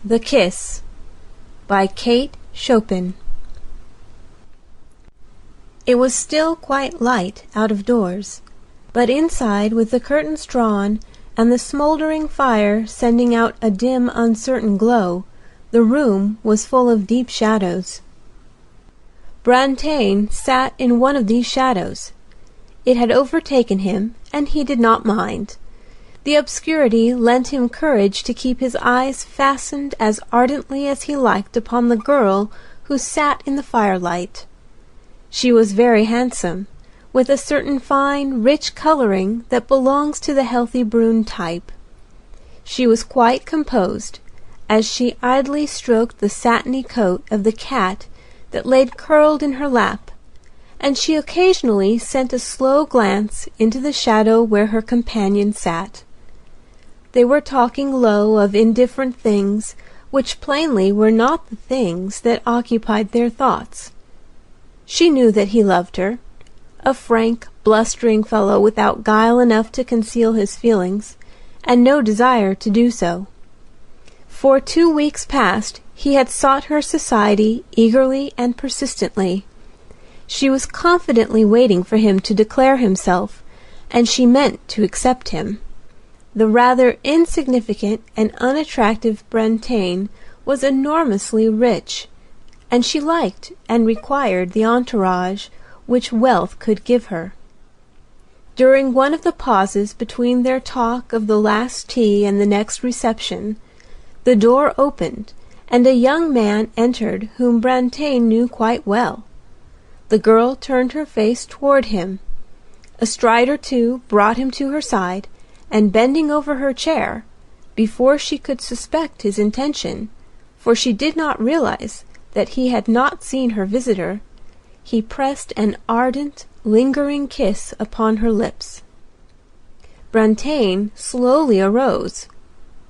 The Kiss by Kate Chopin. It was still quite light out of doors, but inside, with the curtains drawn and the smoldering fire sending out a dim, uncertain glow, the room was full of deep shadows. Brantain sat in one of these shadows. It had overtaken him, and he did not mind. The obscurity lent him courage to keep his eyes fastened as ardently as he liked upon the girl who sat in the firelight. She was very handsome, with a certain fine, rich coloring that belongs to the healthy brune type. She was quite composed, as she idly stroked the satiny coat of the cat that lay curled in her lap, and she occasionally sent a slow glance into the shadow where her companion sat. They were talking low of indifferent things, which plainly were not the things that occupied their thoughts. She knew that he loved her, a frank, blustering fellow without guile enough to conceal his feelings, and no desire to do so. For 2 weeks past he had sought her society eagerly and persistently. She was confidently waiting for him to declare himself, and she meant to accept him. The rather insignificant and unattractive Brantain was enormously rich, and she liked and required the entourage which wealth could give her. During one of the pauses between their talk of the last tea and the next reception, the door opened, and a young man entered whom Brantain knew quite well. The girl turned her face toward him. A stride or two brought him to her side, and bending over her chair, before she could suspect his intention, for she did not realize that he had not seen her visitor, he pressed an ardent, lingering kiss upon her lips. Brantain slowly arose.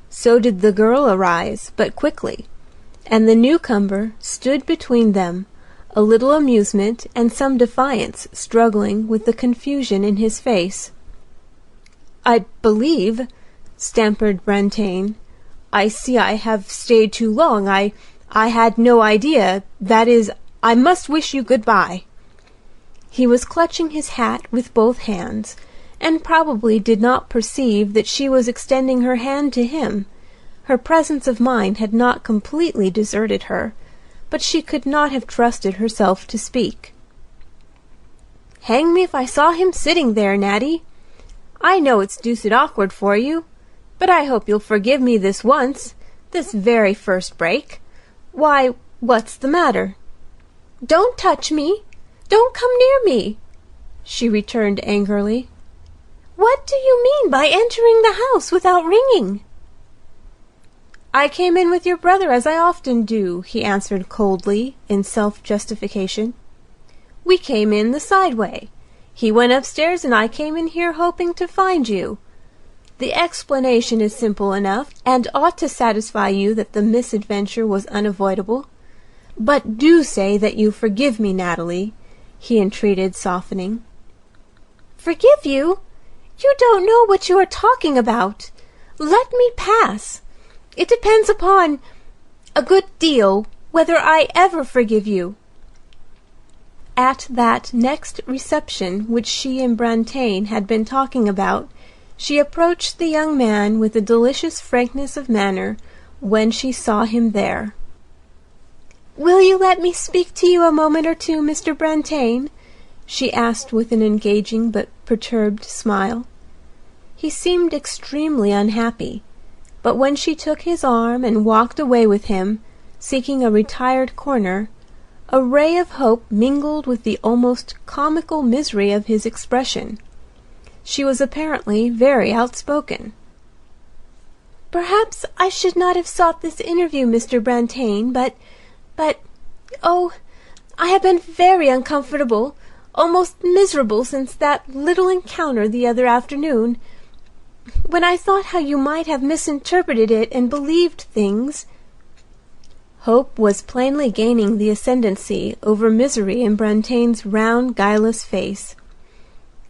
So did the girl arise, but quickly, and the newcomer stood between them, a little amusement and some defiance struggling with the confusion in his face. "I believe," stammered Brantain, "I see I have stayed too long. I had no idea. That is, I must wish you good-bye." He was clutching his hat with both hands, and probably did not perceive that she was extending her hand to him. Her presence of mind had not completely deserted her, but she could not have trusted herself to speak. "Hang me if I saw him sitting there, Natty. I know it's deuced awkward for you, but I hope you'll forgive me this once, this very first break. Why, what's the matter?" "Don't touch me! Don't come near me!" she returned angrily. "What do you mean by entering the house without ringing?" "I came in with your brother, as I often do," he answered coldly, in self-justification. "We came in the side way. He went upstairs, and I came in here hoping to find you. The explanation is simple enough, and ought to satisfy you that the misadventure was unavoidable. But do say that you forgive me, Natalie," he entreated, softening. "Forgive you? You don't know what you are talking about. Let me pass. It depends upon a good deal whether I ever forgive you." At that next reception which she and Brantain had been talking about, she approached the young man with a delicious frankness of manner when she saw him there. "Will you let me speak to you a moment or two, Mr. Brantain?" she asked with an engaging but perturbed smile. He seemed extremely unhappy, but when she took his arm and walked away with him, seeking a retired corner, a ray of hope mingled with the almost comical misery of his expression. She was apparently very outspoken. "Perhaps I should not have sought this interview, Mr. Brantain, but, oh, I have been very uncomfortable, almost miserable since that little encounter the other afternoon, when I thought how you might have misinterpreted it and believed things." Hope was plainly gaining the ascendancy over misery in Brantain's round, guileless face.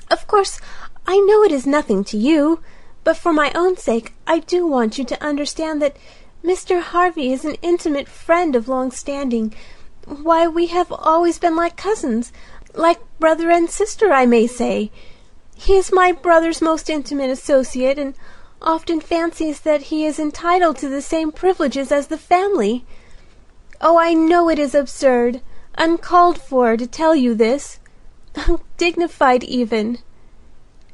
"Of course, I know it is nothing to you, but for my own sake I do want you to understand Mr. Harvey is an intimate friend of long standing. Why, we have always been like cousins, like brother and sister, I may say. He is my brother's most intimate associate, and often fancies that he is entitled to the same privileges as the family. Oh, I know it is absurd, uncalled for, to tell you this. Undignified even."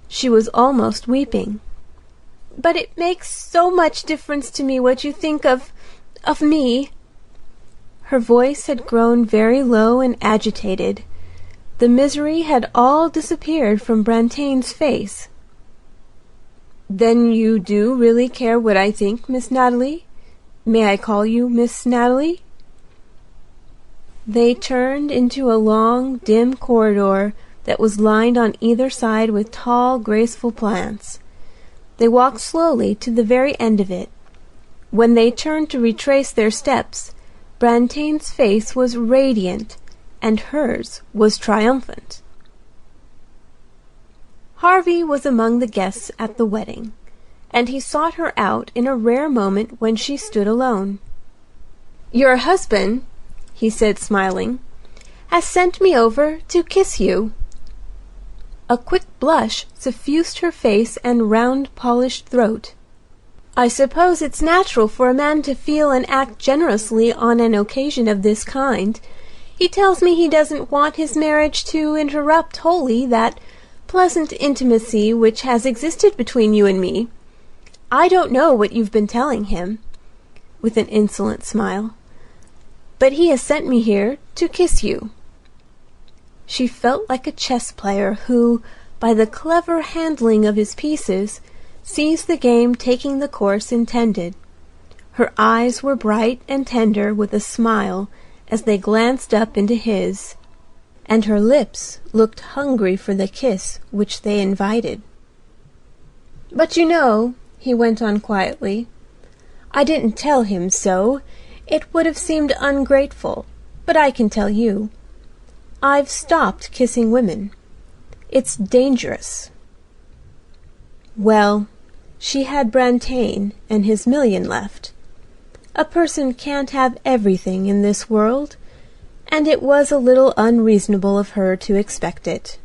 She was almost weeping. "But it makes so much difference to me what you think of me." Her voice had grown very low and agitated. The misery had all disappeared from Brantain's face. "Then you do really care what I think, Miss Natalie? May I call you Miss Natalie?" They turned into a long, dim corridor that was lined on either side with tall, graceful plants. They walked slowly to the very end of it. When they turned to retrace their steps, Brantain's face was radiant, and hers was triumphant. Harvey was among the guests at the wedding, and he sought her out in a rare moment when she stood alone. "Your husband," he said, smiling, "has sent me over to kiss you." A quick blush suffused her face and round, polished throat. "I suppose it's natural for a man to feel and act generously on an occasion of this kind. He tells me he doesn't want his marriage to interrupt wholly that pleasant intimacy which has existed between you and me. I don't know what you've been telling him," with an insolent smile, "but he has sent me here to kiss you." She felt like a chess player who, by the clever handling of his pieces, sees the game taking the course intended. Her eyes were bright and tender with a smile as they glanced up into his, and her lips looked hungry for the kiss which they invited. "But you know," he went on quietly, "I didn't tell him so. It would have seemed ungrateful, but I can tell you. I've stopped kissing women. It's dangerous." Well, she had Brantain and his million left. A person can't have everything in this world, and it was a little unreasonable of her to expect it.